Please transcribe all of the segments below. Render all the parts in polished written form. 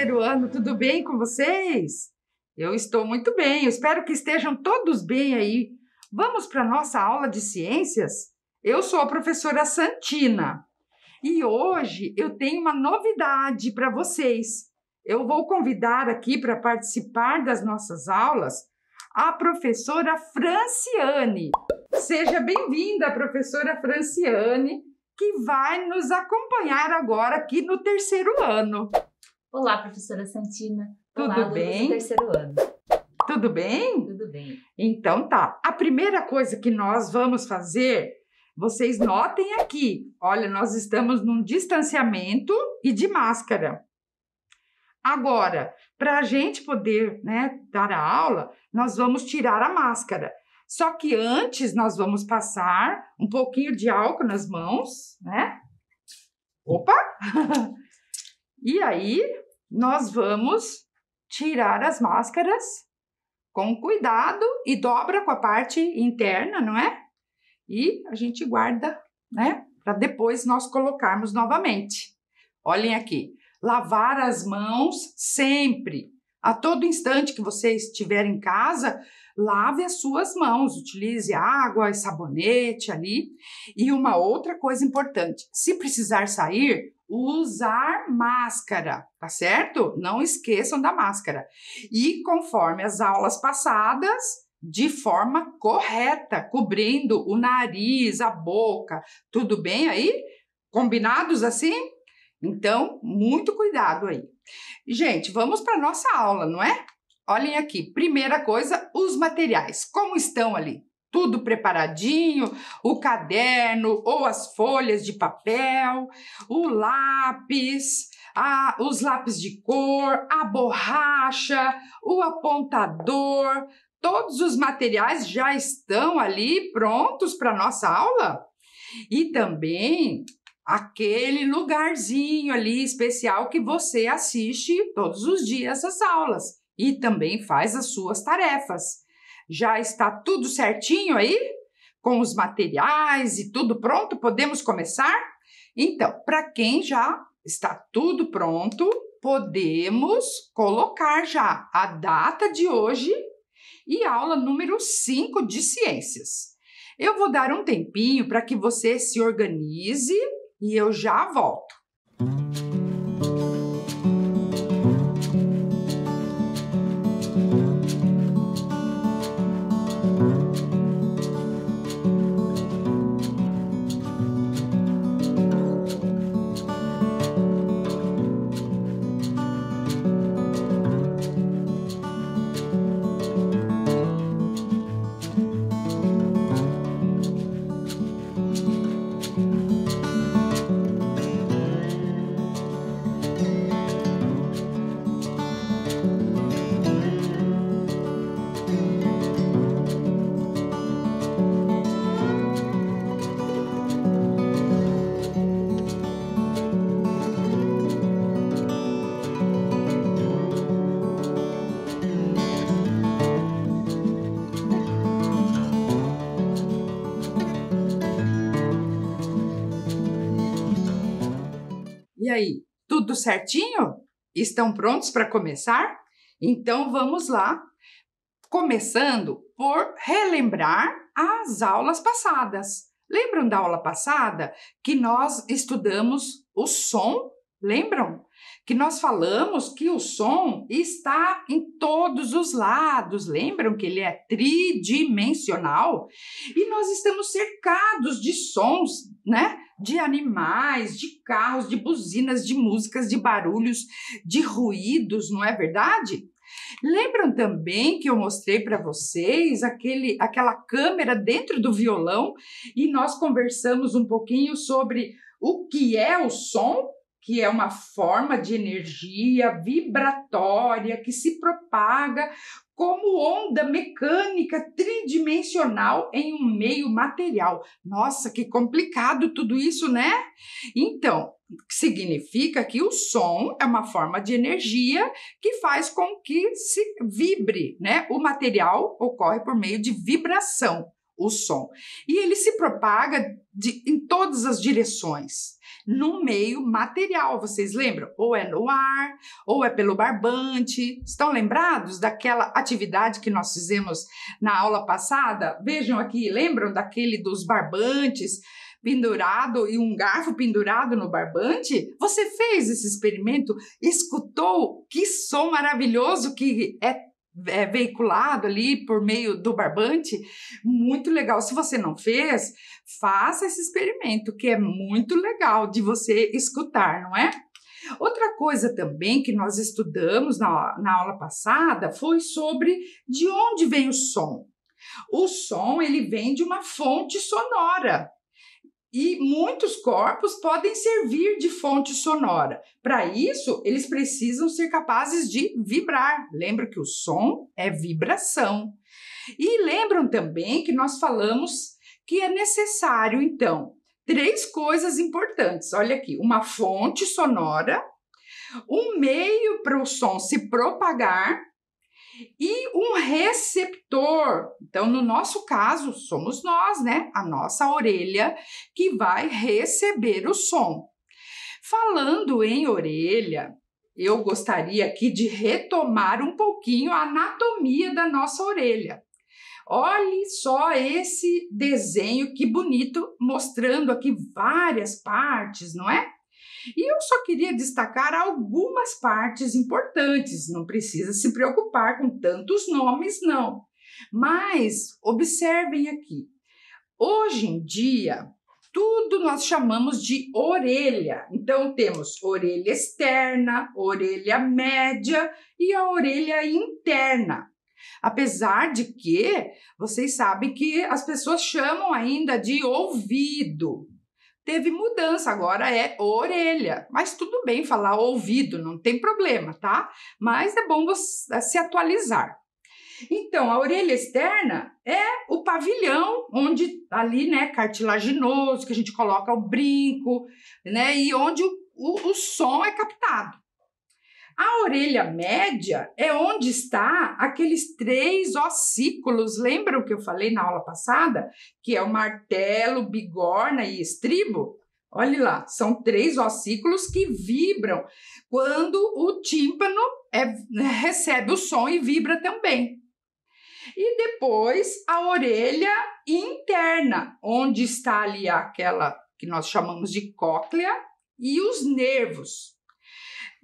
terceiro ano, tudo bem com vocês? Eu estou muito bem, eu espero que estejam todos bem aí. Vamos para a nossa aula de ciências? Eu sou a professora Santina e hoje eu tenho uma novidade para vocês. Eu vou convidar aqui para participar das nossas aulas a professora Franciane. Seja bem-vinda, professora Franciane, que vai nos acompanhar agora aqui no terceiro ano. Olá, professora Santina. Tudo Olá, bem? Do terceiro ano. Tudo bem? Tudo bem. Então tá. A primeira coisa que nós vamos fazer, vocês notem aqui. Olha, nós estamos num distanciamento e de máscara. Agora, para a gente poder, dar a aula, nós vamos tirar a máscara. Só que antes nós vamos passar um pouquinho de álcool nas mãos, né? Opa! E aí, nós vamos tirar as máscaras com cuidado e dobra com a parte interna, não é? E a gente guarda, né? Para depois nós colocarmos novamente. Olhem aqui, lavar as mãos sempre. A todo instante que você estiver em casa, lave as suas mãos, utilize água e sabonete ali. E uma outra coisa importante, se precisar sair, usar máscara, tá certo? Não esqueçam da máscara. E conforme as aulas passadas, de forma correta, cobrindo o nariz, a boca, tudo bem aí? Combinados assim? Então, muito cuidado aí. Gente, vamos para a nossa aula, não é? Olhem aqui, primeira coisa, os materiais. Como estão ali? Tudo preparadinho, o caderno ou as folhas de papel, o lápis, os lápis de cor, a borracha, o apontador, todos os materiais já estão ali prontos para a nossa aula? E também aquele lugarzinho ali especial que você assiste todos os dias às aulas e também faz as suas tarefas. Já está tudo certinho aí? Com os materiais e tudo pronto? Podemos começar? Então, para quem já está tudo pronto, podemos colocar já a data de hoje e aula número 5 de ciências. Eu vou dar um tempinho para que você se organize e eu já volto. E aí, tudo certinho? Estão prontos para começar? Então vamos lá, começando por relembrar as aulas passadas. Lembram da aula passada que nós estudamos o som? Lembram? Que nós falamos que o som está em todos os lados. Lembram que ele é tridimensional? E nós estamos cercados de sons, né? De animais, de carros, de buzinas, de músicas, de barulhos, de ruídos, não é verdade? Lembram também que eu mostrei para vocês aquela câmera dentro do violão e nós conversamos um pouquinho sobre o que é o som? Que é uma forma de energia vibratória que se propaga como onda mecânica tridimensional em um meio material. Nossa, que complicado tudo isso, né? Então, significa que o som é uma forma de energia que faz com que se vibre, né? O material ocorre por meio de vibração, o som. E ele se propaga em todas as direções. no meio material, vocês lembram? Ou é no ar, ou é pelo barbante. Estão lembrados daquela atividade que nós fizemos na aula passada? Vejam aqui, lembram daquele dos barbantes pendurado e um garfo pendurado no barbante? Você fez esse experimento? Escutou que som maravilhoso que é veiculado ali por meio do barbante? Muito legal. Se você não fez, faça esse experimento, que é muito legal de você escutar, não é? Outra coisa também que nós estudamos na aula passada foi sobre de onde vem o som. O som, ele vem de uma fonte sonora. E muitos corpos podem servir de fonte sonora. Para isso, eles precisam ser capazes de vibrar. Lembra que o som é vibração. E lembram também que nós falamos que é necessário, então, 3 coisas importantes. Olha aqui, uma fonte sonora, um meio para o som se propagar e um receptor. Então, no nosso caso, somos nós, né? A nossa orelha que vai receber o som. Falando em orelha, eu gostaria aqui de retomar um pouquinho a anatomia da nossa orelha. Olhe só esse desenho, que bonito, mostrando aqui várias partes, não é? E eu só queria destacar algumas partes importantes, não precisa se preocupar com tantos nomes, não. Mas observem aqui, hoje em dia, tudo nós chamamos de orelha. Então, temos orelha externa, orelha média e a orelha interna. Apesar de que vocês sabem que as pessoas chamam ainda de ouvido. Teve mudança, agora é orelha, mas tudo bem falar ouvido, não tem problema, tá? Mas é bom você se atualizar. Então, a orelha externa é o pavilhão, onde ali, né, cartilaginoso, que a gente coloca o brinco, né, e onde o som é captado. A orelha média é onde está aqueles 3 ossículos, lembram que eu falei na aula passada? Que é o martelo, bigorna e estribo? Olha lá, são 3 ossículos que vibram quando o tímpano recebe o som e vibra também. E depois a orelha interna, onde está ali aquela que nós chamamos de cóclea e os nervos.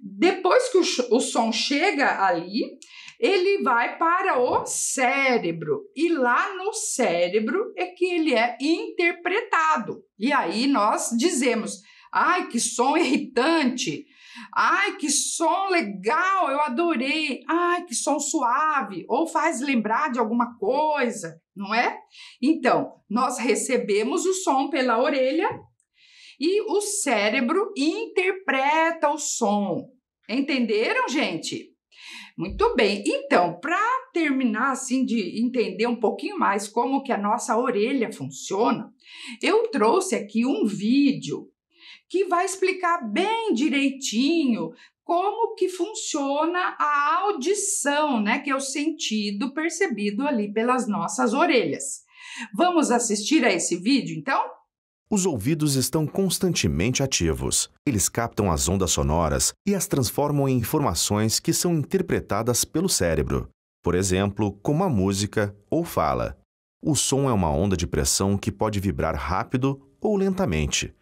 Depois que o som chega ali, ele vai para o cérebro. E lá no cérebro é que ele é interpretado. E aí nós dizemos, ai, que som irritante. Ai, que som legal, eu adorei. Ai, que som suave. Ou faz lembrar de alguma coisa, não é? Então, nós recebemos o som pela orelha e o cérebro interpreta o som. Entenderam, gente? Muito bem. Então, para terminar assim de entender um pouquinho mais como que a nossa orelha funciona, eu trouxe aqui um vídeo que vai explicar bem direitinho como que funciona a audição, né, que é o sentido percebido ali pelas nossas orelhas. Vamos assistir a esse vídeo, então? Os ouvidos estão constantemente ativos. Eles captam as ondas sonoras e as transformam em informações que são interpretadas pelo cérebro. Por exemplo, como a música ou fala. O som é uma onda de pressão que pode vibrar rápido ou lentamente.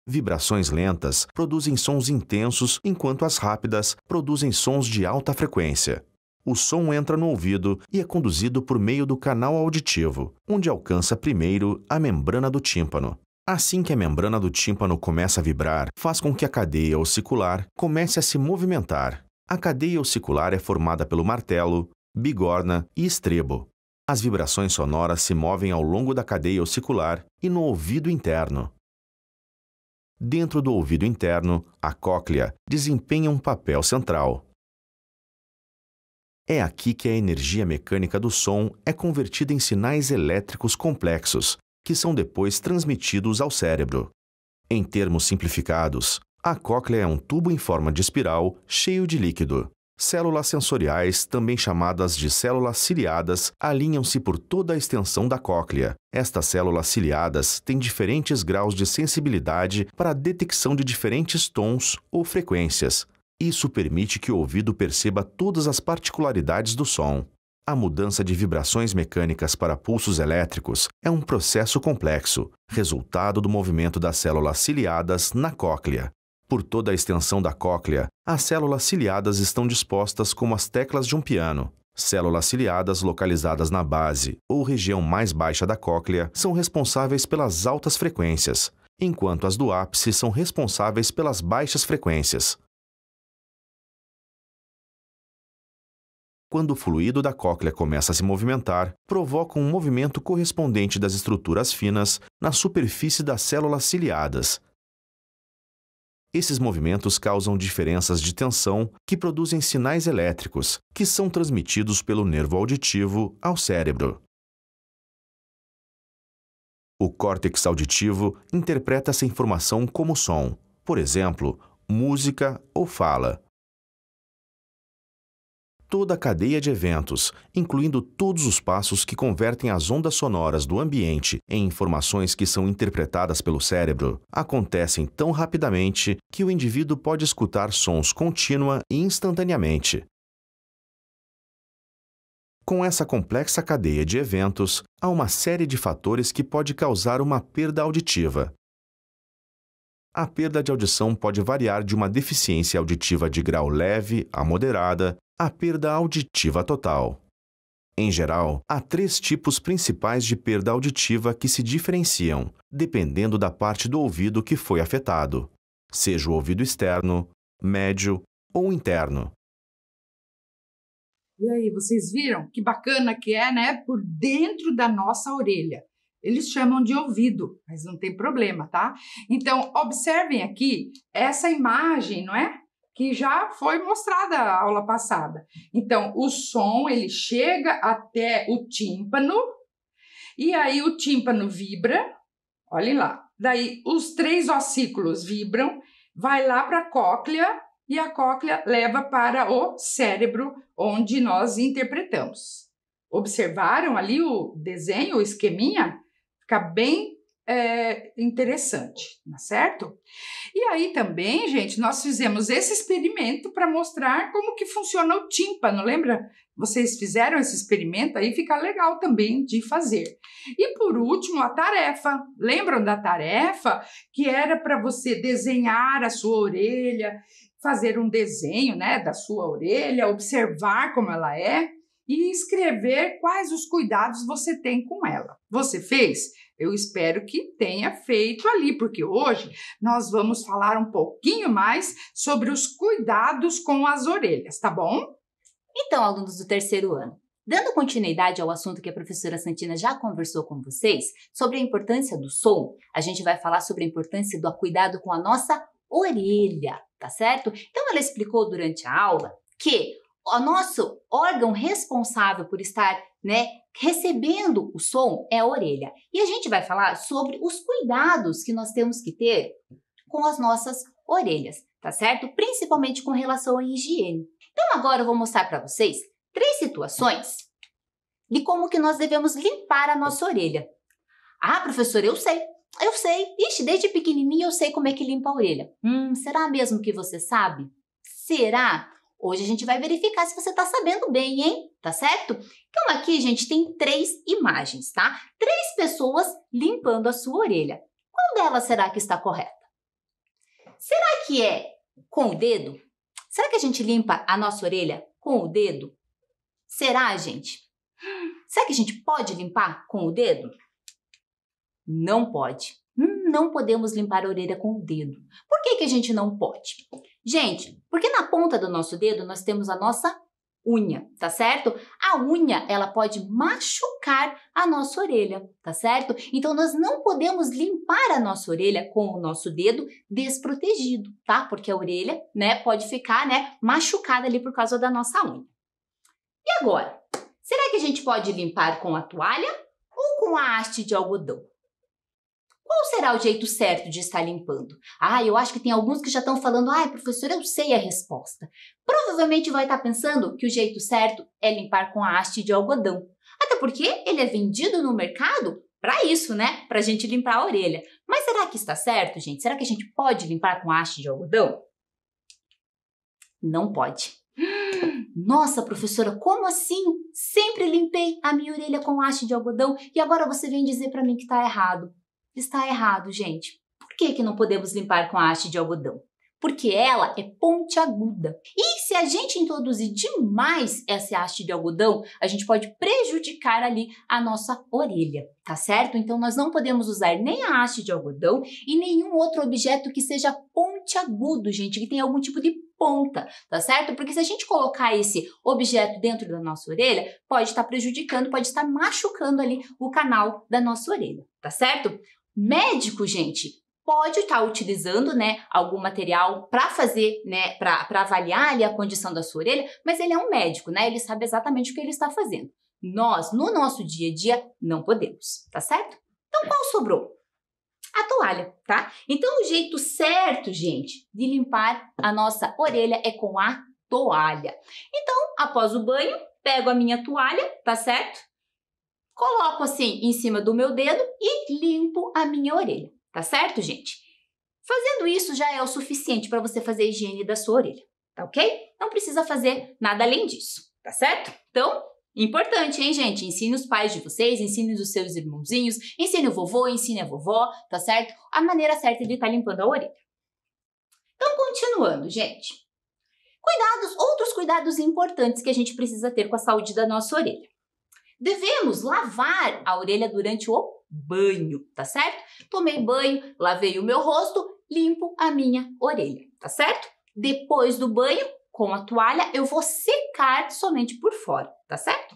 Vibrações lentas produzem sons intensos, enquanto as rápidas produzem sons de alta frequência. O som entra no ouvido e é conduzido por meio do canal auditivo, onde alcança primeiro a membrana do tímpano. Assim que a membrana do tímpano começa a vibrar, faz com que a cadeia ossicular comece a se movimentar. A cadeia ossicular é formada pelo martelo, bigorna e estribo. As vibrações sonoras se movem ao longo da cadeia ossicular e no ouvido interno. Dentro do ouvido interno, a cóclea desempenha um papel central. É aqui que a energia mecânica do som é convertida em sinais elétricos complexos, que são depois transmitidos ao cérebro. Em termos simplificados, a cóclea é um tubo em forma de espiral cheio de líquido. Células sensoriais, também chamadas de células ciliadas, alinham-se por toda a extensão da cóclea. Estas células ciliadas têm diferentes graus de sensibilidade para a detecção de diferentes tons ou frequências. Isso permite que o ouvido perceba todas as particularidades do som. A mudança de vibrações mecânicas para pulsos elétricos é um processo complexo, resultado do movimento das células ciliadas na cóclea. Por toda a extensão da cóclea, as células ciliadas estão dispostas como as teclas de um piano. Células ciliadas localizadas na base ou região mais baixa da cóclea são responsáveis pelas altas frequências, enquanto as do ápice são responsáveis pelas baixas frequências. Quando o fluido da cóclea começa a se movimentar, provoca um movimento correspondente das estruturas finas na superfície das células ciliadas. Esses movimentos causam diferenças de tensão que produzem sinais elétricos, que são transmitidos pelo nervo auditivo ao cérebro. O córtex auditivo interpreta essa informação como som, por exemplo, música ou fala. Toda a cadeia de eventos, incluindo todos os passos que convertem as ondas sonoras do ambiente em informações que são interpretadas pelo cérebro, acontecem tão rapidamente que o indivíduo pode escutar sons contínua e instantaneamente. Com essa complexa cadeia de eventos, há uma série de fatores que pode causar uma perda auditiva. A perda de audição pode variar de uma deficiência auditiva de grau leve a moderada, a perda auditiva total. Em geral, há 3 tipos principais de perda auditiva que se diferenciam, dependendo da parte do ouvido que foi afetado, seja o ouvido externo, médio ou interno. E aí, vocês viram que bacana que é, né? Por dentro da nossa orelha. Eles chamam de ouvido, mas não tem problema, tá? Então, observem aqui essa imagem, não é? Que já foi mostrada a aula passada. Então, o som, ele chega até o tímpano, e aí o tímpano vibra, olhem lá. Daí, os 3 ossículos vibram, vai lá para a cóclea, e a cóclea leva para o cérebro, onde nós interpretamos. Observaram ali o desenho, o esqueminha? Fica bem interessante, tá certo? E aí também, gente, nós fizemos esse experimento para mostrar como que funciona o tímpano, lembra? Vocês fizeram esse experimento, aí fica legal também de fazer. E por último, a tarefa. Lembram da tarefa? Que era para você desenhar a sua orelha, fazer um desenho, né, da sua orelha, observar como ela é e escrever quais os cuidados você tem com ela. Você fez? Eu espero que tenha feito ali, porque hoje nós vamos falar um pouquinho mais sobre os cuidados com as orelhas, tá bom? Então, alunos do 3º ano, dando continuidade ao assunto que a professora Santina já conversou com vocês sobre a importância do som, a gente vai falar sobre a importância do cuidado com a nossa orelha, tá certo? Então, ela explicou durante a aula que o nosso órgão responsável por estar, recebendo o som é a orelha. E a gente vai falar sobre os cuidados que nós temos que ter com as nossas orelhas, tá certo? Principalmente com relação à higiene. Então, agora eu vou mostrar para vocês 3 situações de como que nós devemos limpar a nossa orelha. Ah, professora, eu sei. Ixi, desde pequenininho eu sei como é que limpa a orelha. Será mesmo que você sabe? Será? Hoje a gente vai verificar se você está sabendo bem, hein? Tá certo? Então aqui, gente, tem 3 imagens, tá? 3 pessoas limpando a sua orelha. Qual delas será que está correta? Será que é com o dedo? Será que a gente limpa a nossa orelha com o dedo? Será, gente? Será que a gente pode limpar com o dedo? Não pode. Não podemos limpar a orelha com o dedo. Por que a gente não pode? Gente, porque na ponta do nosso dedo nós temos a nossa unha, tá certo? A unha, ela pode machucar a nossa orelha, tá certo? Então, nós não podemos limpar a nossa orelha com o nosso dedo desprotegido, tá? Porque a orelha, pode ficar, machucada ali por causa da nossa unha. E agora? Será que a gente pode limpar com a toalha ou com a haste de algodão? Qual será o jeito certo de estar limpando? Ah, eu acho que tem alguns que já estão falando, ai, professora, eu sei a resposta. Provavelmente vai estar pensando que o jeito certo é limpar com a haste de algodão. Até porque ele é vendido no mercado para isso, né? Para a gente limpar a orelha. Mas será que está certo, gente? Será que a gente pode limpar com a haste de algodão? Não pode. Nossa, professora, como assim? Sempre limpei a minha orelha com haste de algodão e agora você vem dizer para mim que está errado. Está errado, gente. Por que não podemos limpar com a haste de algodão? Porque ela é pontiaguda. E se a gente introduzir demais essa haste de algodão, a gente pode prejudicar ali a nossa orelha, tá certo? Então nós não podemos usar nem a haste de algodão e nenhum outro objeto que seja pontiagudo, gente, que tenha algum tipo de ponta, tá certo? Porque se a gente colocar esse objeto dentro da nossa orelha, pode estar prejudicando, pode estar machucando ali o canal da nossa orelha, tá certo? Médico, gente, pode estar utilizando, né, algum material para fazer, né, para avaliar ali a condição da sua orelha, mas ele é um médico, né? Ele sabe exatamente o que ele está fazendo. Nós, no nosso dia a dia, não podemos, tá certo? Então, qual sobrou? A toalha, tá? Então, o jeito certo, gente, de limpar a nossa orelha é com a toalha. Então, após o banho, pego a minha toalha, tá certo? Coloco assim em cima do meu dedo e limpo a minha orelha, tá certo, gente? Fazendo isso já é o suficiente para você fazer a higiene da sua orelha, tá ok? Não precisa fazer nada além disso, tá certo? Então, importante, hein, gente? Ensine os pais de vocês, ensine os seus irmãozinhos, ensine o vovô, ensine a vovó, tá certo? A maneira certa de estar limpando a orelha. Então, continuando, gente. Outros cuidados importantes que a gente precisa ter com a saúde da nossa orelha. Devemos lavar a orelha durante o banho, tá certo? Tomei banho, lavei o meu rosto, limpo a minha orelha, tá certo? Depois do banho, com a toalha, eu vou secar somente por fora, tá certo?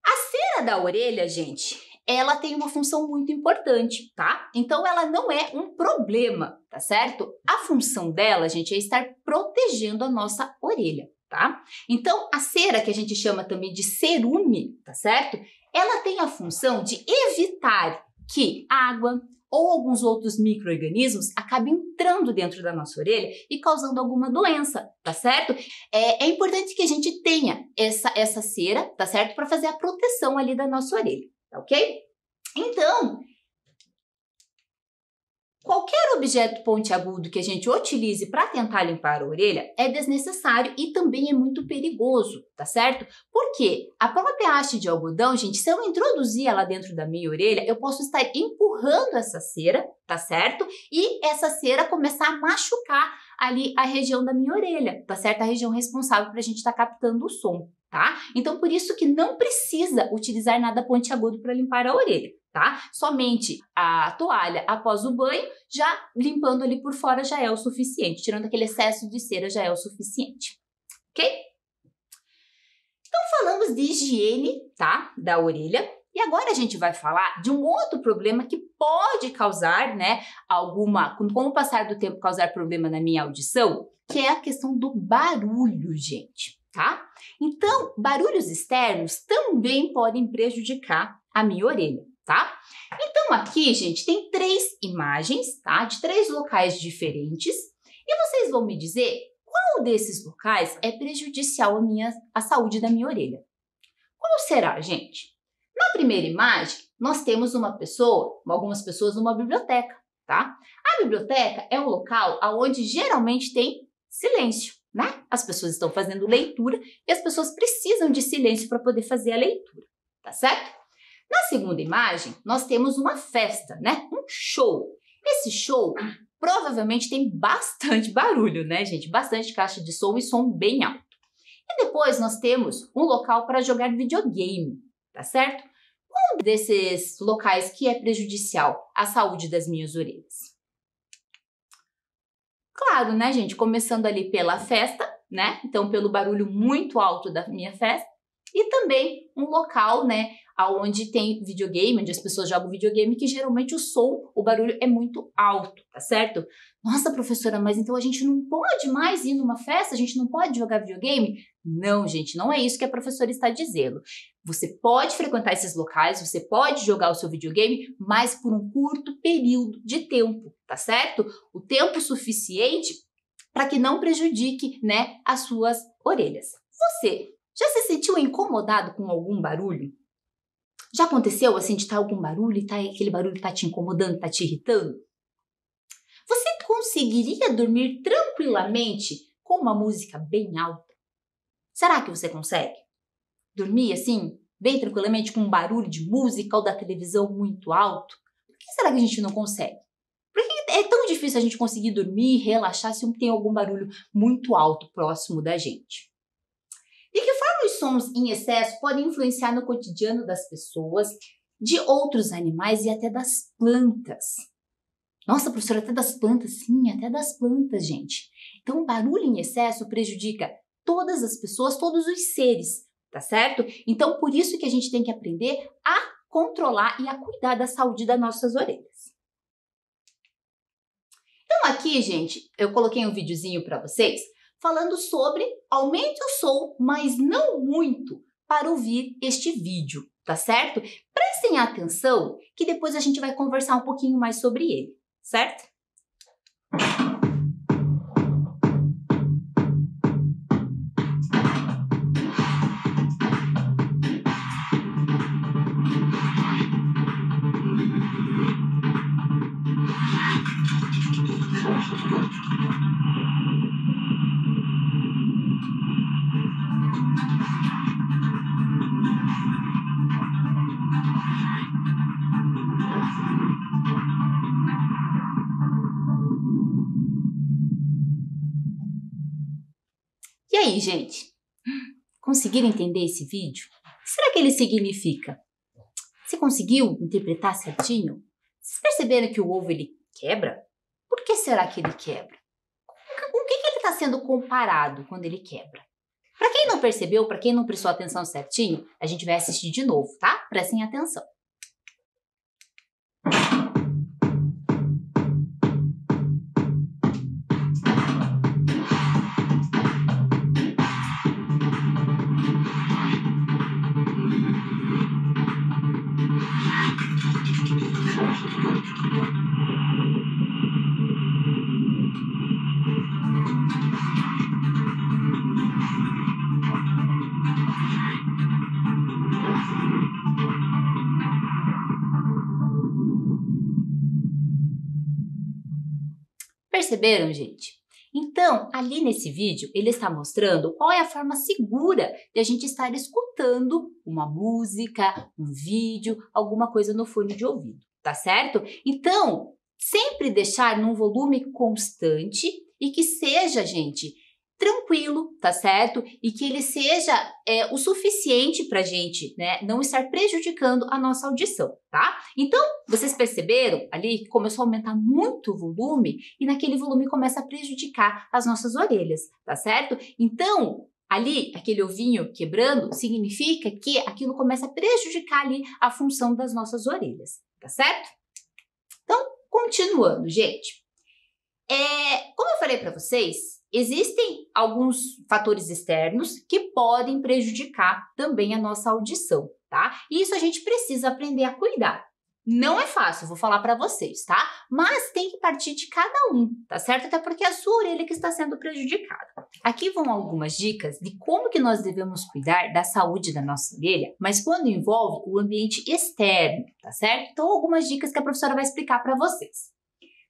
A cera da orelha, gente, ela tem uma função muito importante, tá? Então, ela não é um problema, tá certo? A função dela, gente, é estar protegendo a nossa orelha, tá? Então, a cera, que a gente chama também de cerume, tá certo? Ela tem a função de evitar que água ou alguns outros micro-organismos acabem entrando dentro da nossa orelha e causando alguma doença, tá certo? É importante que a gente tenha essa cera, tá certo? Para fazer a proteção ali da nossa orelha, tá ok? Então, qualquer objeto pontiagudo que a gente utilize para tentar limpar a orelha é desnecessário e também é muito perigoso, tá certo? Porque a própria haste de algodão, gente, se eu introduzir ela dentro da minha orelha, eu posso estar empurrando essa cera, tá certo? E essa cera começar a machucar ali a região da minha orelha, tá certo? A região responsável para a gente estar captando o som, tá? Então, por isso que não precisa utilizar nada pontiagudo para limpar a orelha, tá? Somente a toalha após o banho, já limpando ali por fora já é o suficiente. Tirando aquele excesso de cera já é o suficiente, ok? Então, falamos de higiene, tá? Da orelha. E agora a gente vai falar de um outro problema que pode causar, né, com o passar do tempo, causar problema na minha audição, que é a questão do barulho, gente, tá? Então, barulhos externos também podem prejudicar a minha orelha, tá? Então, aqui, gente, tem 3 imagens, tá? De 3 locais diferentes. E vocês vão me dizer qual desses locais é prejudicial à saúde da minha orelha. Qual será, gente? Na primeira imagem, nós temos algumas pessoas numa biblioteca, tá? A biblioteca é um local onde geralmente tem silêncio, né? As pessoas estão fazendo leitura e as pessoas precisam de silêncio para poder fazer a leitura, tá certo? Na segunda imagem, nós temos uma festa, né? Um show. Esse show provavelmente tem bastante barulho, né, gente? Bastante caixa de som e som bem alto. E depois nós temos um local para jogar videogame, tá certo? Qual desses locais que é prejudicial à saúde das minhas orelhas? Claro, né, gente? Começando ali pela festa, né? Então, pelo barulho muito alto da minha festa. E também um local, né, aonde tem videogame, onde as pessoas jogam videogame, que geralmente o som, o barulho é muito alto, tá certo? Nossa, professora, mas então a gente não pode mais ir numa festa? A gente não pode jogar videogame? Não, gente, não é isso que a professora está dizendo. Você pode frequentar esses locais, você pode jogar o seu videogame, mas por um curto período de tempo, tá certo? O tempo suficiente para que não prejudique, né, as suas orelhas. Você já se sentiu incomodado com algum barulho? Já aconteceu assim de estar algum barulho e aquele barulho tá te incomodando, tá te irritando? Você conseguiria dormir tranquilamente com uma música bem alta? Será que você consegue? Dormir assim, bem tranquilamente com um barulho de música ou da televisão muito alto? Por que será que a gente não consegue? Por que é tão difícil a gente conseguir dormir, relaxar se tem algum barulho muito alto próximo da gente? De que forma os sons em excesso podem influenciar no cotidiano das pessoas, de outros animais e até das plantas? Nossa, professora, até das plantas? Sim, até das plantas, gente. Então, o barulho em excesso prejudica todas as pessoas, todos os seres, tá certo? Então, por isso que a gente tem que aprender a controlar e a cuidar da saúde das nossas orelhas. Então, aqui, gente, eu coloquei um videozinho para vocês falando sobre aumente o som, mas não muito, para ouvir este vídeo, tá certo? Prestem atenção que depois a gente vai conversar um pouquinho mais sobre ele, certo? E aí, gente? Conseguiram entender esse vídeo? O que será que ele significa? Você conseguiu interpretar certinho? Vocês perceberam que o ovo ele quebra? Por que será que ele quebra? Com o que ele está sendo comparado quando ele quebra? Para quem não percebeu, para quem não prestou atenção certinho, a gente vai assistir de novo, tá? Prestem atenção. Perceberam, gente? Então, ali nesse vídeo, ele está mostrando qual é a forma segura de a gente estar escutando uma música, um vídeo, alguma coisa no fone de ouvido, tá certo? Então, sempre deixar num volume constante e que seja, gente, tranquilo, tá certo? E que ele seja o suficiente pra gente, né, não estar prejudicando a nossa audição, tá? Então, vocês perceberam ali que começou a aumentar muito o volume e naquele volume começa a prejudicar as nossas orelhas, tá certo? Então, ali, aquele ovinho quebrando, significa que aquilo começa a prejudicar ali a função das nossas orelhas, tá certo? Então, continuando, gente. Como eu falei para vocês, existem alguns fatores externos que podem prejudicar também a nossa audição, tá? E isso a gente precisa aprender a cuidar. Não é fácil, vou falar para vocês, tá? Mas tem que partir de cada um, tá certo? Até porque é a sua orelha que está sendo prejudicada. Aqui vão algumas dicas de como que nós devemos cuidar da saúde da nossa orelha, mas quando envolve o ambiente externo, tá certo? Então, algumas dicas que a professora vai explicar para vocês.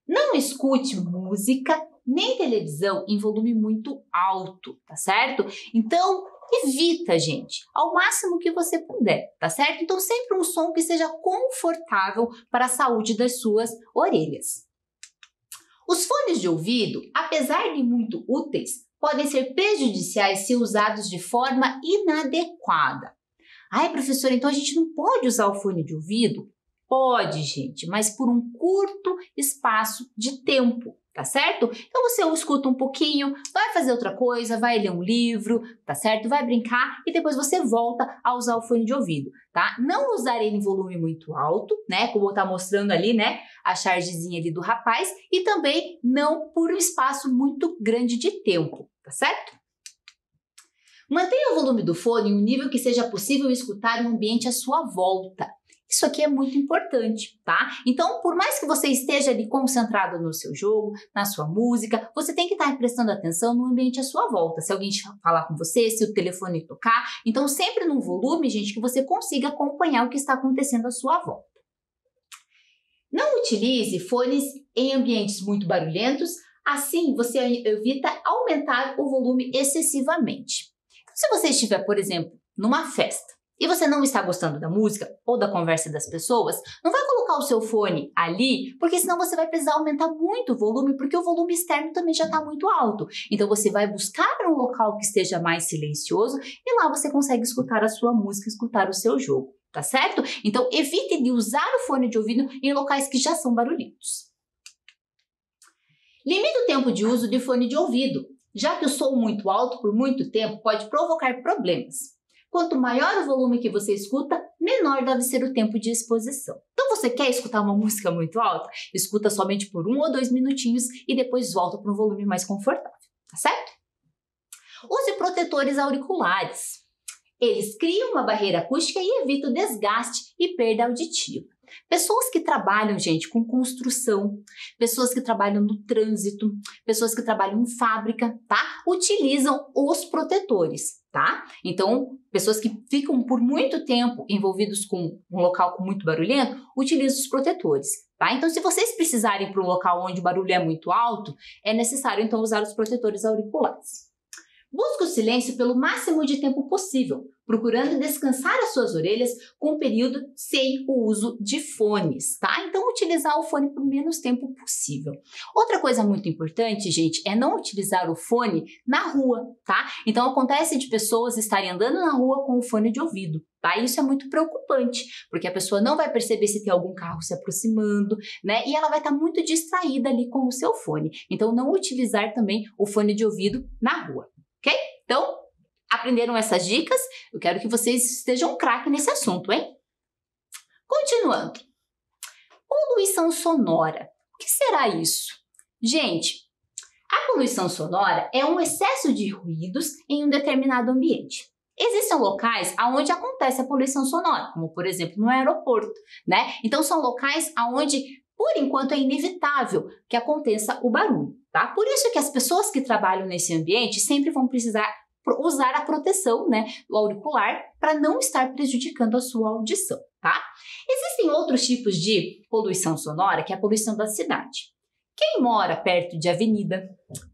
Não escute música nem televisão em volume muito alto, tá certo? Então, evita, gente, ao máximo que você puder, tá certo? Então, sempre um som que seja confortável para a saúde das suas orelhas. Os fones de ouvido, apesar de muito úteis, podem ser prejudiciais se usados de forma inadequada. Ai, professora, então a gente não pode usar o fone de ouvido? Pode, gente, mas por um curto espaço de tempo, tá certo? Então você escuta um pouquinho, vai fazer outra coisa, vai ler um livro, tá certo? Vai brincar e depois você volta a usar o fone de ouvido, tá? Não usar ele em volume muito alto, né? Como tá mostrando ali, né? A chargezinha ali do rapaz, e também não por um espaço muito grande de tempo, tá certo? Mantenha o volume do fone em um nível que seja possível escutar o ambiente à sua volta. Isso aqui é muito importante, tá? Então, por mais que você esteja ali concentrado no seu jogo, na sua música, você tem que estar prestando atenção no ambiente à sua volta. Se alguém falar com você, se o telefone tocar, então sempre num volume, gente, que você consiga acompanhar o que está acontecendo à sua volta. Não utilize fones em ambientes muito barulhentos, assim você evita aumentar o volume excessivamente. Se você estiver, por exemplo, numa festa, e você não está gostando da música ou da conversa das pessoas, não vai colocar o seu fone ali, porque senão você vai precisar aumentar muito o volume, porque o volume externo também já está muito alto. Então você vai buscar um local que esteja mais silencioso e lá você consegue escutar a sua música, escutar o seu jogo, tá certo? Então evite de usar o fone de ouvido em locais que já são barulhentos. Limite o tempo de uso de fone de ouvido, já que o som muito alto por muito tempo pode provocar problemas. Quanto maior o volume que você escuta, menor deve ser o tempo de exposição. Então você quer escutar uma música muito alta? Escuta somente por 1 ou 2 minutinhos e depois volta para um volume mais confortável, tá certo? Use protetores auriculares. Eles criam uma barreira acústica e evitam desgaste e perda auditiva. Pessoas que trabalham, gente, com construção, pessoas que trabalham no trânsito, pessoas que trabalham em fábrica, tá? Utilizam os protetores, tá? Então, pessoas que ficam por muito tempo envolvidos com um local com muito barulhento, utilizam os protetores, tá? Então, se vocês precisarem para um local onde o barulho é muito alto, é necessário, então, usar os protetores auriculares. Busque o silêncio pelo máximo de tempo possível, procurando descansar as suas orelhas com um período sem o uso de fones, tá? Então, utilizar o fone por menos tempo possível. Outra coisa muito importante, gente, é não utilizar o fone na rua, tá? Então, acontece de pessoas estarem andando na rua com o fone de ouvido, tá? Isso é muito preocupante, porque a pessoa não vai perceber se tem algum carro se aproximando, né? E ela vai estar muito distraída ali com o seu fone. Então, não utilizar também o fone de ouvido na rua. Ok? Então, aprenderam essas dicas? Eu quero que vocês estejam craque nesse assunto, hein? Continuando. Poluição sonora. O que será isso? Gente, a poluição sonora é um excesso de ruídos em um determinado ambiente. Existem locais onde acontece a poluição sonora, como por exemplo no aeroporto, né? Então são locais onde, por enquanto, é inevitável que aconteça o barulho, tá? Por isso que as pessoas que trabalham nesse ambiente sempre vão precisar usar a proteção, né, do auricular para não estar prejudicando a sua audição, tá? Existem outros tipos de poluição sonora, que é a poluição da cidade. Quem mora perto de avenida,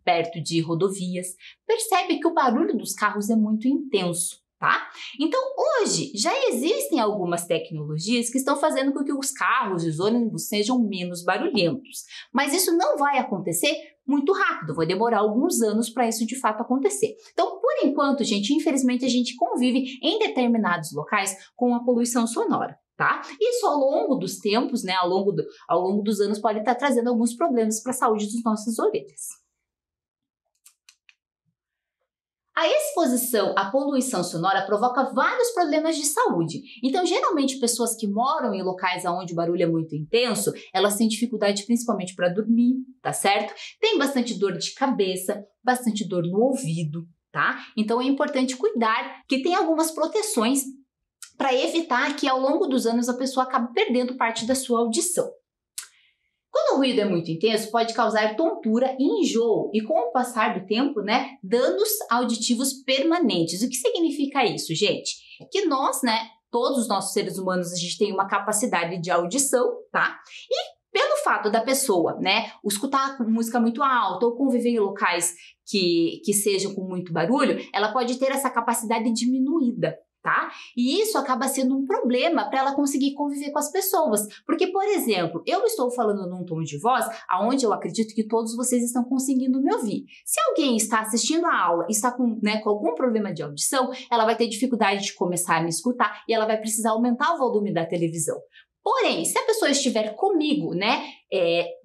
perto de rodovias, percebe que o barulho dos carros é muito intenso, tá? Então, hoje, já existem algumas tecnologias que estão fazendo com que os carros e os ônibus sejam menos barulhentos. Mas isso não vai acontecer muito rápido, vai demorar alguns anos para isso de fato acontecer. Então, por enquanto, gente, infelizmente a gente convive em determinados locais com a poluição sonora, tá? Isso ao longo dos tempos, né, ao longo dos anos pode estar trazendo alguns problemas para a saúde das nossas orelhas. A exposição à poluição sonora provoca vários problemas de saúde. Então, geralmente, pessoas que moram em locais onde o barulho é muito intenso, elas têm dificuldade principalmente para dormir, tá certo? Tem bastante dor de cabeça, bastante dor no ouvido, tá? Então, é importante cuidar que tem algumas proteções para evitar que ao longo dos anos a pessoa acabe perdendo parte da sua audição. Quando o ruído é muito intenso, pode causar tontura e enjoo e, com o passar do tempo, né, danos auditivos permanentes. O que significa isso, gente? Que nós, né, todos os nossos seres humanos, a gente tem uma capacidade de audição, tá? E pelo fato da pessoa, né, escutar música muito alta ou conviver em locais que sejam com muito barulho, ela pode ter essa capacidade diminuída, tá? E isso acaba sendo um problema para ela conseguir conviver com as pessoas. Porque, por exemplo, eu estou falando num tom de voz onde eu acredito que todos vocês estão conseguindo me ouvir. Se alguém está assistindo a aula e está com algum problema de audição, ela vai ter dificuldade de começar a me escutar e ela vai precisar aumentar o volume da televisão. Porém, se a pessoa estiver comigo, né,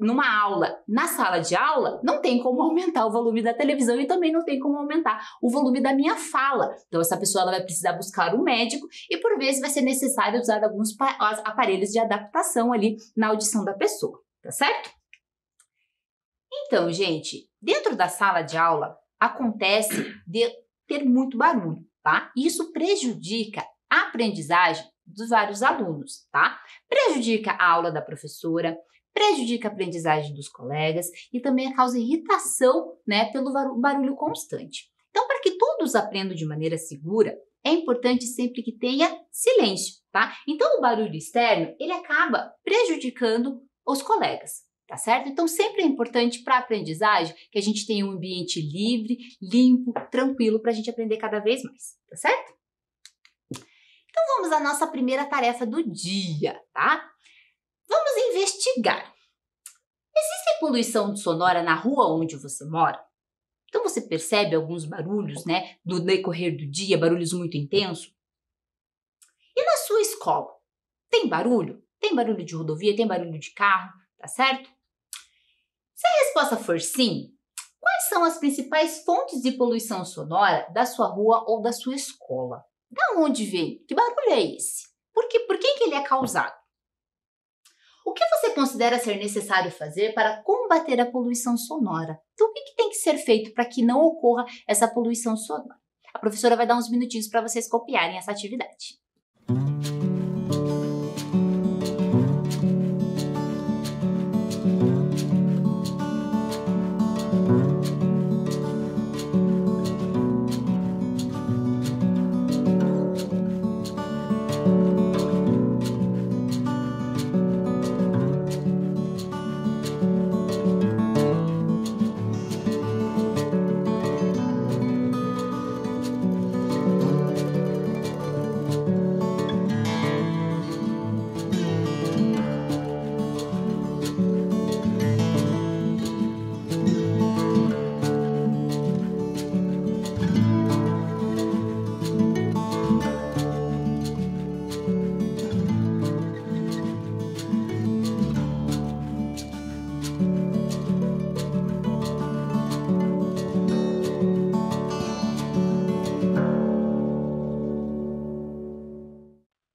numa aula, na sala de aula, não tem como aumentar o volume da televisão e também não tem como aumentar o volume da minha fala. Então, essa pessoa ela vai precisar buscar um médico e, por vezes, vai ser necessário usar alguns aparelhos de adaptação ali na audição da pessoa, tá certo? Então, gente, dentro da sala de aula, acontece de ter muito barulho, tá? Isso prejudica a aprendizagem dos vários alunos, tá? Prejudica a aula da professora, prejudica a aprendizagem dos colegas e também causa irritação, né, pelo barulho constante. Então, para que todos aprendam de maneira segura, é importante sempre que tenha silêncio, tá? Então, o barulho externo, ele acaba prejudicando os colegas, tá certo? Então, sempre é importante para a aprendizagem que a gente tenha um ambiente livre, limpo, tranquilo para a gente aprender cada vez mais, tá certo? Então, vamos à nossa primeira tarefa do dia, tá? Vamos investigar. Existe poluição sonora na rua onde você mora? Então, você percebe alguns barulhos, né, no decorrer do dia, barulhos muito intensos? E na sua escola? Tem barulho? Tem barulho de rodovia? Tem barulho de carro? Tá certo? Se a resposta for sim, quais são as principais fontes de poluição sonora da sua rua ou da sua escola? Da onde vem? Que barulho é esse? Por quem que ele é causado? O que você considera ser necessário fazer para combater a poluição sonora? Então, o que tem que ser feito para que não ocorra essa poluição sonora? A professora vai dar uns minutinhos para vocês copiarem essa atividade.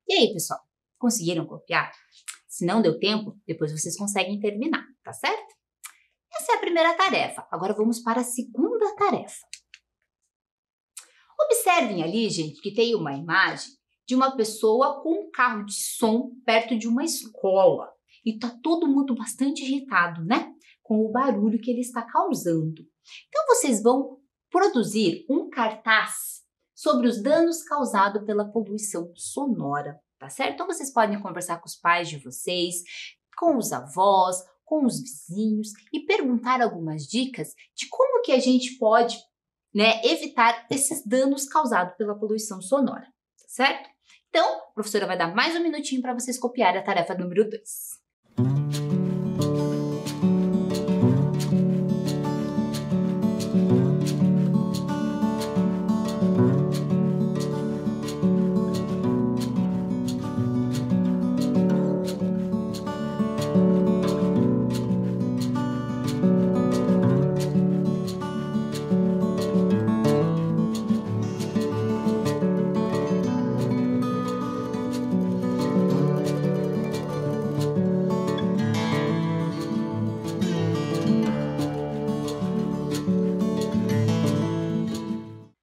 E aí, pessoal, conseguiram copiar? Se não deu tempo, depois vocês conseguem terminar, tá certo? Essa é a primeira tarefa. Agora vamos para a segunda tarefa. Observem ali, gente, que tem uma imagem de uma pessoa com um carro de som perto de uma escola. E tá todo mundo bastante irritado, né? Com o barulho que ele está causando. Então, vocês vão produzir um cartaz sobre os danos causados pela poluição sonora, tá certo? Então, vocês podem conversar com os pais de vocês, com os avós, com os vizinhos e perguntar algumas dicas de como que a gente pode, né, evitar esses danos causados pela poluição sonora, tá certo? Então, a professora vai dar mais um minutinho para vocês copiarem a tarefa número 2.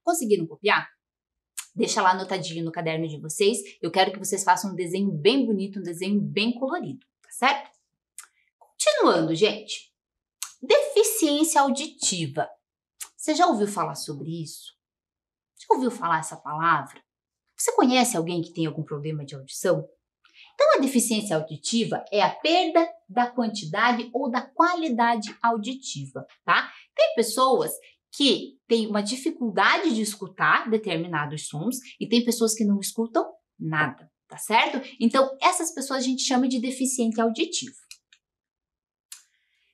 Conseguiram copiar? Deixa lá anotadinho no caderno de vocês. Eu quero que vocês façam um desenho bem bonito, um desenho bem colorido, tá certo? Continuando, gente. Deficiência auditiva. Você já ouviu falar sobre isso? Já ouviu falar essa palavra? Você conhece alguém que tem algum problema de audição? Então, a deficiência auditiva é a perda da quantidade ou da qualidade auditiva, tá? Tem pessoas que têm uma dificuldade de escutar determinados sons e tem pessoas que não escutam nada, tá certo? Então, essas pessoas a gente chama de deficiente auditivo.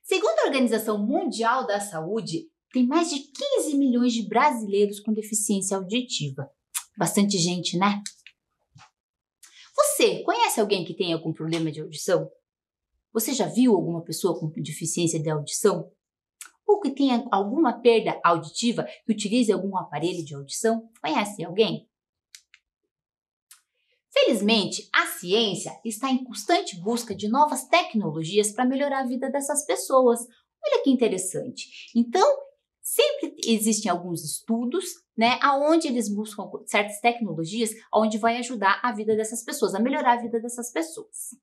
Segundo a Organização Mundial da Saúde, tem mais de 15 milhões de brasileiros com deficiência auditiva. Bastante gente, né? Você conhece alguém que tem algum problema de audição? Você já viu alguma pessoa com deficiência de audição? Ou que tenha alguma perda auditiva, que utilize algum aparelho de audição? Conhece alguém? Felizmente, a ciência está em constante busca de novas tecnologias para melhorar a vida dessas pessoas. Olha que interessante. Então, sempre existem alguns estudos, né, onde eles buscam certas tecnologias onde vai ajudar a vida dessas pessoas, a melhorar a vida dessas pessoas.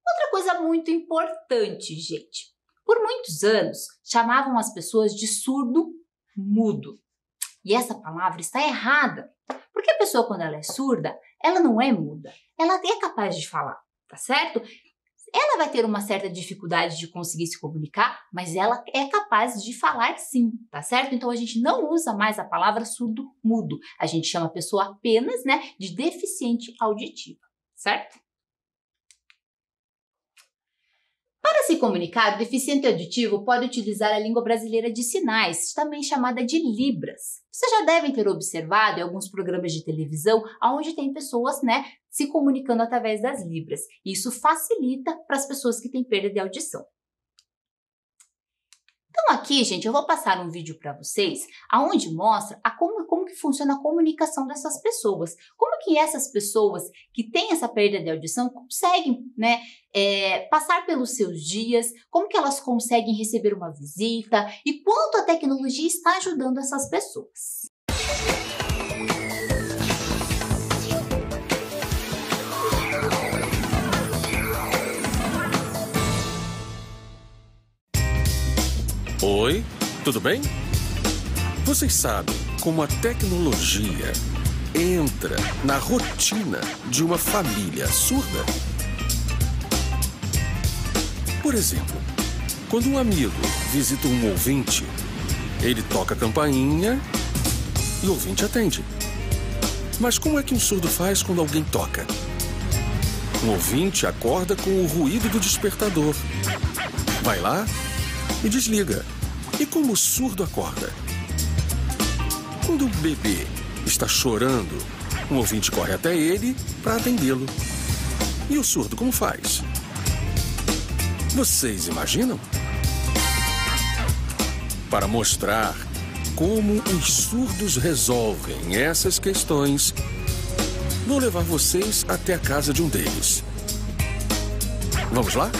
Outra coisa muito importante, gente. Por muitos anos, chamavam as pessoas de surdo-mudo. E essa palavra está errada, porque a pessoa, quando ela é surda, ela não é muda. Ela é capaz de falar, tá certo? Ela vai ter uma certa dificuldade de conseguir se comunicar, mas ela é capaz de falar sim, tá certo? Então, a gente não usa mais a palavra surdo-mudo. A gente chama a pessoa apenas, né, de deficiente auditiva, certo? Para se comunicar, o deficiente auditivo pode utilizar a língua brasileira de sinais, também chamada de Libras. Vocês já devem ter observado em alguns programas de televisão onde tem pessoas, né, se comunicando através das Libras. Isso facilita para as pessoas que têm perda de audição. Então aqui, gente, eu vou passar um vídeo para vocês onde mostra como que funciona a comunicação dessas pessoas. Como que essas pessoas que têm essa perda de audição conseguem, né, passar pelos seus dias, como que elas conseguem receber uma visita e quanto a tecnologia está ajudando essas pessoas. Oi, tudo bem? Vocês sabem como a tecnologia entra na rotina de uma família surda? Por exemplo, quando um amigo visita um ouvinte, ele toca a campainha e o ouvinte atende. Mas como é que um surdo faz quando alguém toca? Um ouvinte acorda com o ruído do despertador. Vai lá e desliga. E como o surdo acorda? Quando o bebê está chorando, um ouvinte corre até ele para atendê-lo. E o surdo como faz? Vocês imaginam? Para mostrar como os surdos resolvem essas questões, vou levar vocês até a casa de um deles. Vamos lá?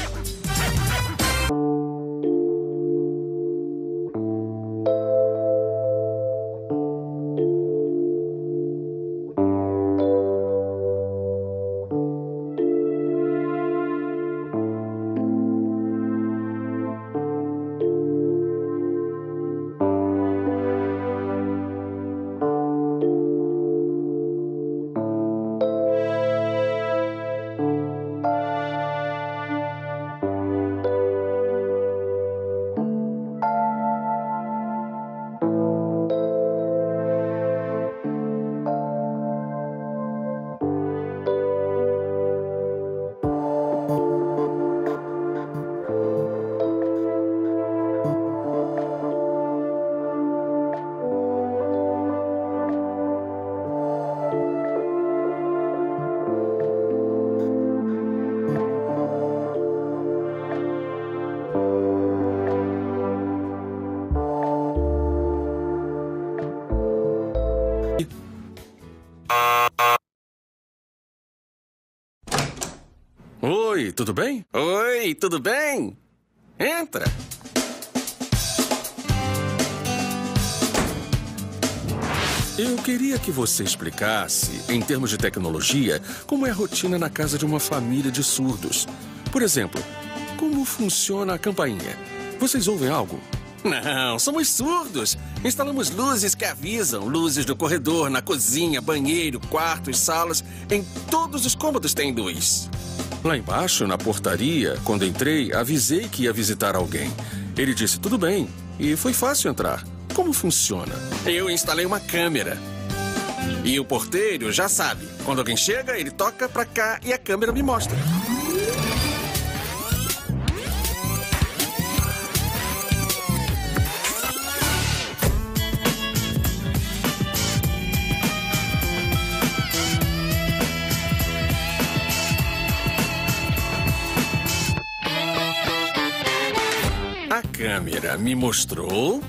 Oi, tudo bem? Oi, tudo bem? Entra! Eu queria que você explicasse, em termos de tecnologia, como é a rotina na casa de uma família de surdos. Por exemplo, como funciona a campainha? Vocês ouvem algo? Não, somos surdos. Instalamos luzes que avisam. Luzes do corredor, na cozinha, banheiro, quartos, salas. Em todos os cômodos tem luz. Lá embaixo, na portaria, quando entrei, avisei que ia visitar alguém. Ele disse, tudo bem. E foi fácil entrar. Como funciona? Eu instalei uma câmera. E o porteiro já sabe. Quando alguém chega, ele toca pra cá e a câmera me mostra. câmera me mostrou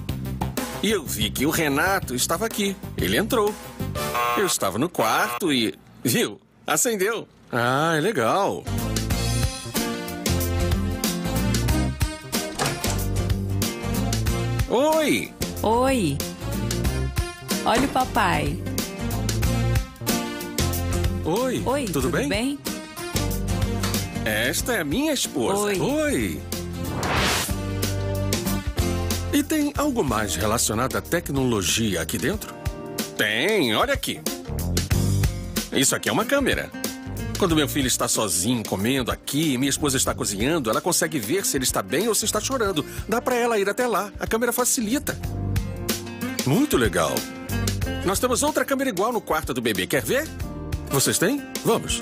e eu vi que o Renato estava aqui. Ele entrou. Eu estava no quarto e... Viu? Acendeu. Ah, é legal. Oi! Oi. Olha o papai. Oi, Oi, tudo bem? Esta é a minha esposa. Oi. Oi. E tem algo mais relacionado à tecnologia aqui dentro? Tem, olha aqui. Isso aqui é uma câmera. Quando meu filho está sozinho comendo aqui e minha esposa está cozinhando, ela consegue ver se ele está bem ou se está chorando. Dá para ela ir até lá. A câmera facilita. Muito legal. Nós temos outra câmera igual no quarto do bebê. Quer ver? Vocês têm? Vamos.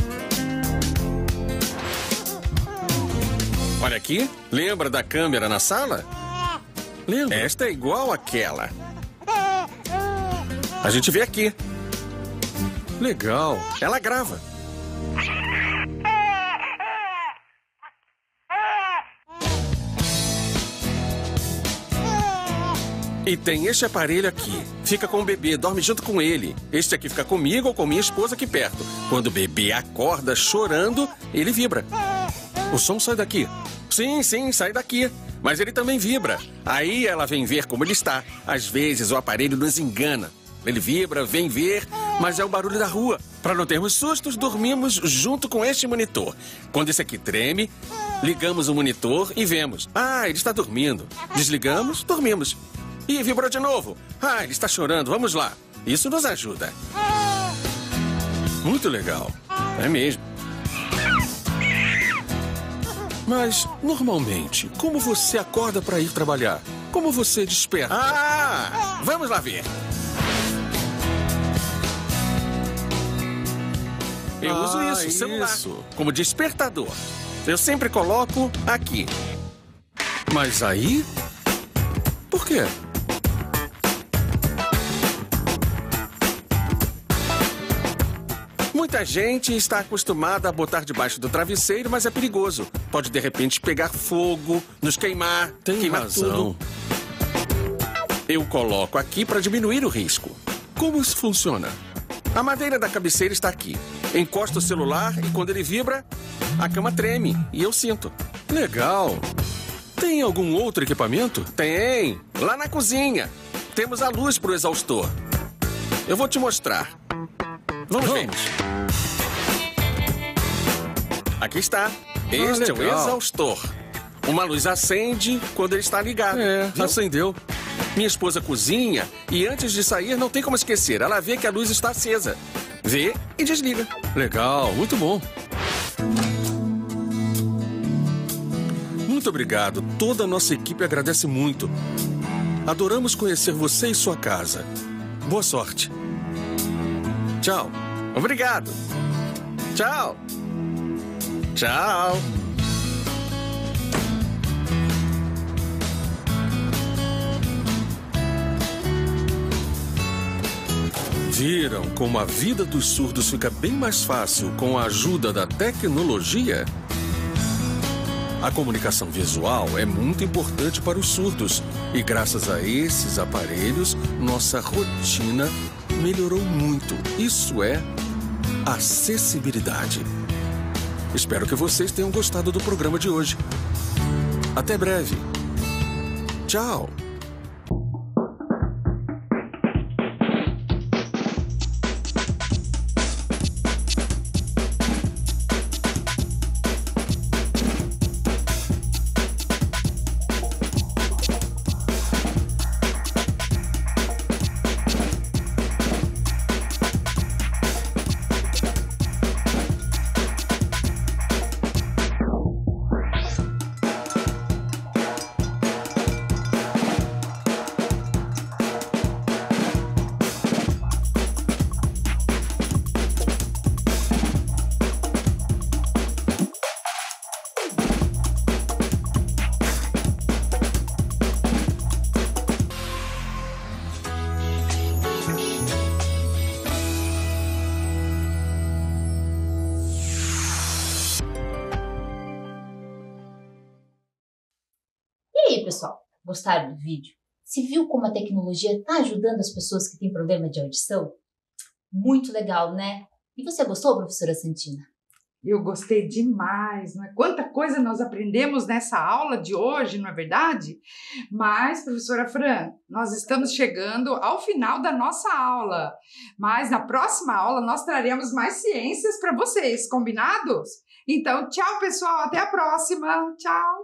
Olha aqui. Lembra da câmera na sala? Lembra? Esta é igual àquela. A gente vê aqui. Legal. Ela grava. E tem este aparelho aqui. Fica com o bebê, dorme junto com ele. Este aqui fica comigo ou com minha esposa aqui perto. Quando o bebê acorda chorando, ele vibra. O som sai daqui. Sim, sai daqui. Mas ele também vibra. Aí ela vem ver como ele está. Às vezes o aparelho nos engana. Ele vibra, vem ver, mas é o barulho da rua. Para não termos sustos, dormimos junto com este monitor. Quando esse aqui treme, ligamos o monitor e vemos. Ah, ele está dormindo. Desligamos, dormimos. Ih, vibrou de novo. Ah, ele está chorando, vamos lá. Isso nos ajuda. Muito legal. É mesmo. Mas, normalmente, como você acorda para ir trabalhar? Como você desperta? Ah, vamos lá ver. Eu uso isso, celular, como despertador. Eu sempre coloco aqui. Mas aí... Por quê? Muita gente está acostumada a botar debaixo do travesseiro, mas é perigoso. Pode, de repente, pegar fogo, nos queimar, queimar tudo. Eu coloco aqui para diminuir o risco. Como isso funciona? A madeira da cabeceira está aqui. Encosto o celular e quando ele vibra, a cama treme e eu sinto. Legal. Tem algum outro equipamento? Tem. Lá na cozinha. Temos a luz para o exaustor. Eu vou te mostrar. Vamos ver. Aqui está. Este é o exaustor. Uma luz acende quando ele está ligado. Viu? Acendeu. Minha esposa cozinha e antes de sair não tem como esquecer. Ela vê que a luz está acesa. Vê e desliga. Legal, muito bom. Muito obrigado. Toda a nossa equipe agradece muito. Adoramos conhecer você e sua casa. Boa sorte. Tchau. Obrigado. Tchau. Tchau. Viram como a vida dos surdos fica bem mais fácil com a ajuda da tecnologia? A comunicação visual é muito importante para os surdos e graças a esses aparelhos, nossa rotina melhorou muito. Isso é acessibilidade. Espero que vocês tenham gostado do programa de hoje. Até breve. Tchau. E aí, pessoal? Gostaram do vídeo? Se viu como a tecnologia está ajudando as pessoas que têm problema de audição? Muito legal, né? E você gostou, professora Santina? Eu gostei demais, não é? Quanta coisa nós aprendemos nessa aula de hoje, não é verdade? Mas, professora Fran, nós estamos chegando ao final da nossa aula. Mas na próxima aula nós traremos mais ciências para vocês, combinados? Então, tchau, pessoal, até a próxima. Tchau!